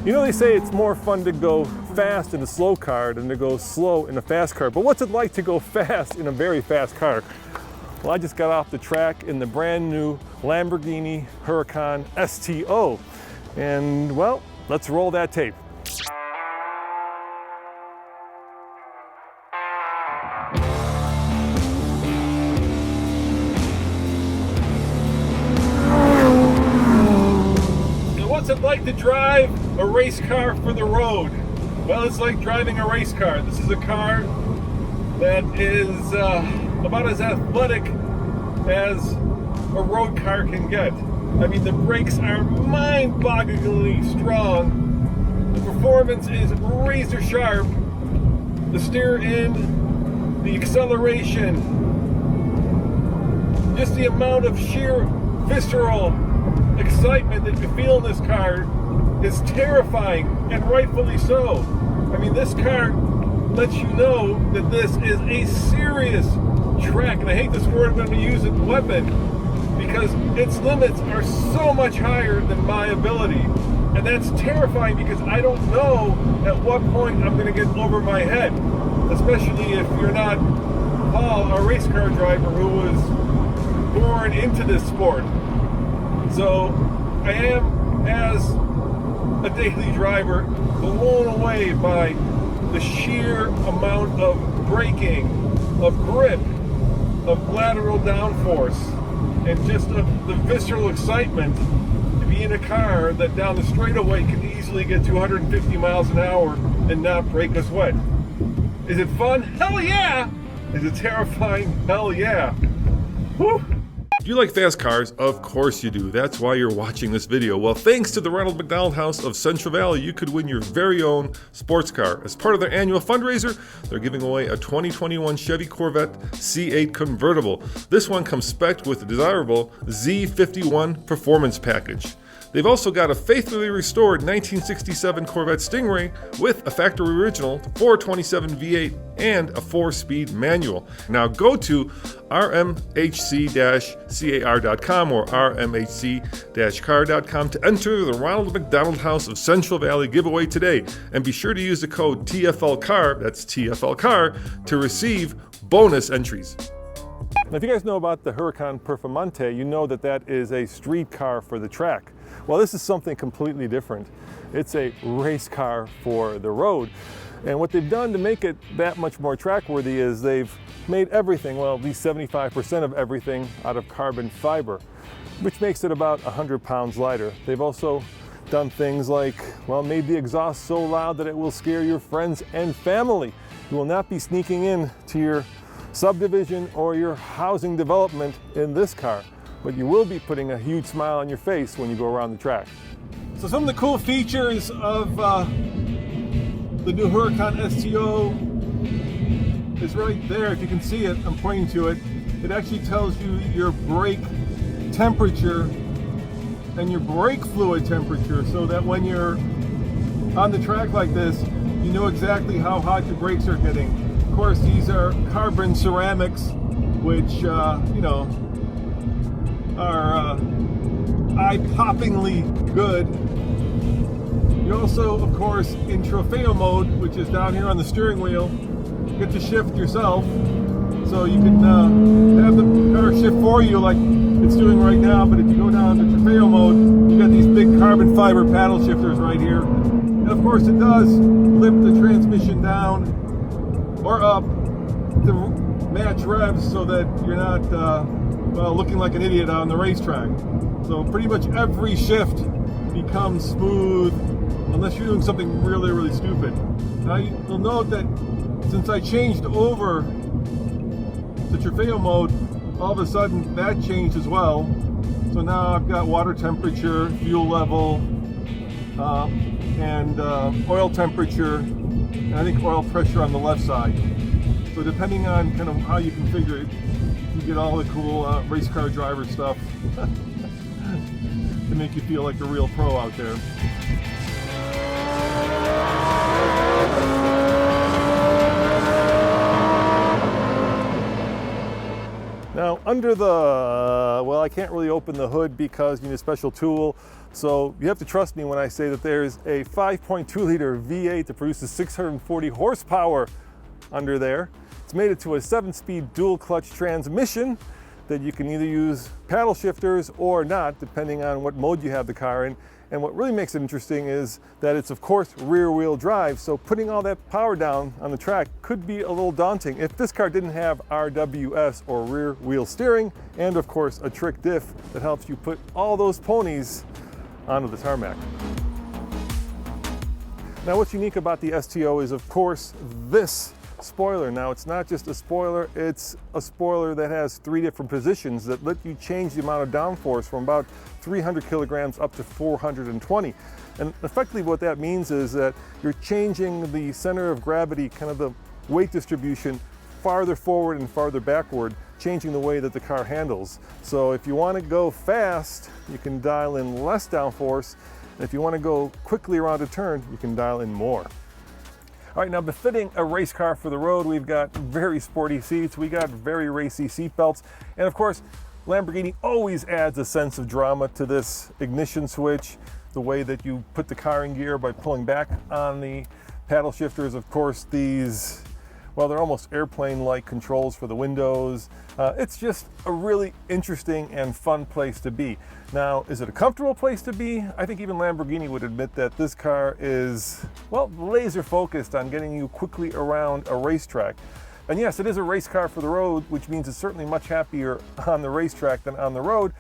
You know, they say it's more fun to go fast in a slow car than to go slow in a fast car. But what's it like to go fast in a very fast car? Well, I just got off the track in the brand new Lamborghini Huracán STO. And well, let's roll that tape. What's it like to drive a race car for the road? Well, it's like driving a race car. This is a car that is about as athletic as a road car can get. I mean, the brakes are mind-bogglingly strong. The performance is razor sharp. The steer in, the acceleration, just the amount of sheer visceral excitement that you feel in this car is terrifying, and rightfully so. I mean, this car lets you know that this is a serious track, and I hate this word I'm going to use, it weapon, because its limits are so much higher than my ability. And that's terrifying because I don't know at what point I'm going to get over my head, especially if you're not Paul, a race car driver who was born into this sport. So I am, as a daily driver, blown away by the sheer amount of braking, of grip, of lateral downforce, and just the visceral excitement to be in a car that down the straightaway can easily get 250 miles an hour and not break a sweat. Is it fun? Hell yeah! Is it terrifying? Hell yeah! Whew! Do you like fast cars? Of course you do. That's why you're watching this video. Well, thanks to the Ronald McDonald House of Central Valley, you could win your very own sports car. As part of their annual fundraiser, they're giving away a 2021 Chevy Corvette C8 convertible. This one comes spec'd with the desirable Z51 performance package. They've also got a faithfully restored 1967 Corvette Stingray with a factory original 427 V8 and a 4-speed manual. Now go to rmhc-car.com or rmhc-car.com to enter the Ronald McDonald House of Central Valley giveaway today. And be sure to use the code TFLCAR, that's TFLCAR, to receive bonus entries. Now, if you guys know about the Huracán Performante, you know that that is a street car for the track. Well, this is something completely different. It's a race car for the road. And what they've done to make it that much more track-worthy is they've made everything, well, at least 75% of everything, out of carbon fiber, which makes it about 100 pounds lighter. They've also done things like, well, made the exhaust so loud that it will scare your friends and family. You will not be sneaking in to your subdivision or your housing development in this car, but you will be putting a huge smile on your face when you go around the track. So some of the cool features of the new Huracán STO is right there. If you can see it, I'm pointing to it. It actually tells you your brake temperature and your brake fluid temperature, so that when you're on the track like this, you know exactly how hot your brakes are getting. Of course, these are carbon ceramics, which, you know, are eye-poppingly good. You also, of course, in Trofeo mode, which is down here on the steering wheel, get to shift yourself. So you can have the car shift for you like it's doing right now, but if you go down to Trofeo mode, you got these big carbon fiber paddle shifters right here. And of course it does flip the transmission down or up to match revs so that you're not well, looking like an idiot on the racetrack. So pretty much every shift becomes smooth unless you're doing something really, really stupid. Now you'll note that since I changed over to Trofeo mode, all of a sudden that changed as well. So now I've got water temperature, fuel level, and oil temperature, and I think oil pressure on the left side. So depending on kind of how you configure it, you get all the cool race car driver stuff to make you feel like a real pro out there. Now under the, well, I can't really open the hood because you need a special tool. So you have to trust me when I say that there's a 5.2 liter V8 that produces 640 horsepower under there. It's made it to a 7-speed dual clutch transmission that you can either use paddle shifters or not, depending on what mode you have the car in. And what really makes it interesting is that it's of course rear wheel drive, so putting all that power down on the track could be a little daunting if this car didn't have RWS or rear wheel steering, and of course a trick diff that helps you put all those ponies onto the tarmac. Now what's unique about the STO is of course this spoiler. Now it's not just a spoiler, it's a spoiler that has 3 different positions that let you change the amount of downforce from about 300 kilograms up to 420. And effectively what that means is that you're changing the center of gravity, kind of the weight distribution, farther forward and farther backward, changing the way that the car handles. So if you want to go fast, you can dial in less downforce. And if you want to go quickly around a turn, you can dial in more. All right, now befitting a race car for the road, we've got very sporty seats, we got very racy seat belts, and of course, Lamborghini always adds a sense of drama to this ignition switch, the way that you put the car in gear by pulling back on the paddle shifters. Of course, these, well, they're almost airplane-like controls for the windows. It's just a really interesting and fun place to be. Now, is it a comfortable place to be? I think even Lamborghini would admit that this car is, well, laser focused on getting you quickly around a racetrack. And yes, it is a race car for the road, which means it's certainly much happier on the racetrack than on the road.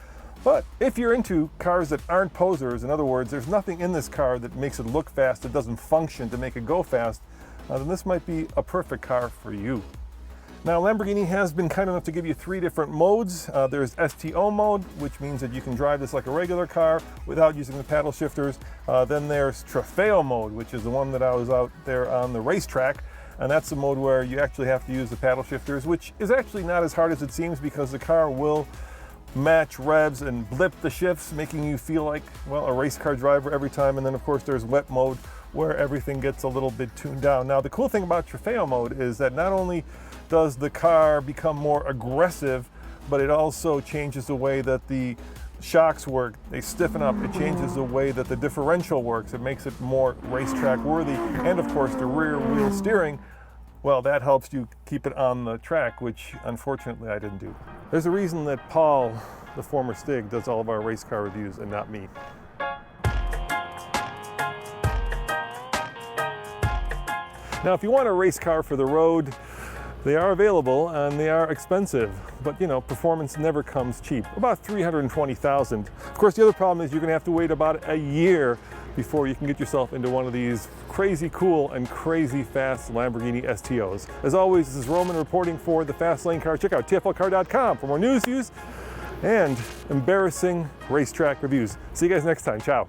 But if you're into cars that aren't posers, in other words, there's nothing in this car that makes it look fast, it doesn't function to make it go fast, then this might be a perfect car for you. Now, Lamborghini has been kind enough to give you 3 different modes. There's STO mode, which means that you can drive this like a regular car without using the paddle shifters. Then there's Trofeo mode, which is the one that I was out there on the racetrack. And that's the mode where you actually have to use the paddle shifters, which is actually not as hard as it seems because the car will match revs and blip the shifts, making you feel like, well, a race car driver every time. And then of course there's wet mode where everything gets a little bit tuned down. Now the cool thing about Trofeo mode is that not only does the car become more aggressive, but it also changes the way that the shocks work. They stiffen up. It changes the way that the differential works. It makes it more racetrack worthy. And of course the rear wheel steering, well, that helps you keep it on the track, which unfortunately I didn't do. There's a reason that Paul, the former Stig, does all of our race car reviews and not me. Now, if you want a race car for the road, they are available and they are expensive, but you know, performance never comes cheap. About $320,000. Of course, the other problem is you're gonna have to wait about a year before you can get yourself into one of these crazy cool and crazy fast Lamborghini STOs. As always, this is Roman reporting for the Fast Lane Car. Check out TFLcar.com for more news, views, and embarrassing racetrack reviews. See you guys next time. Ciao.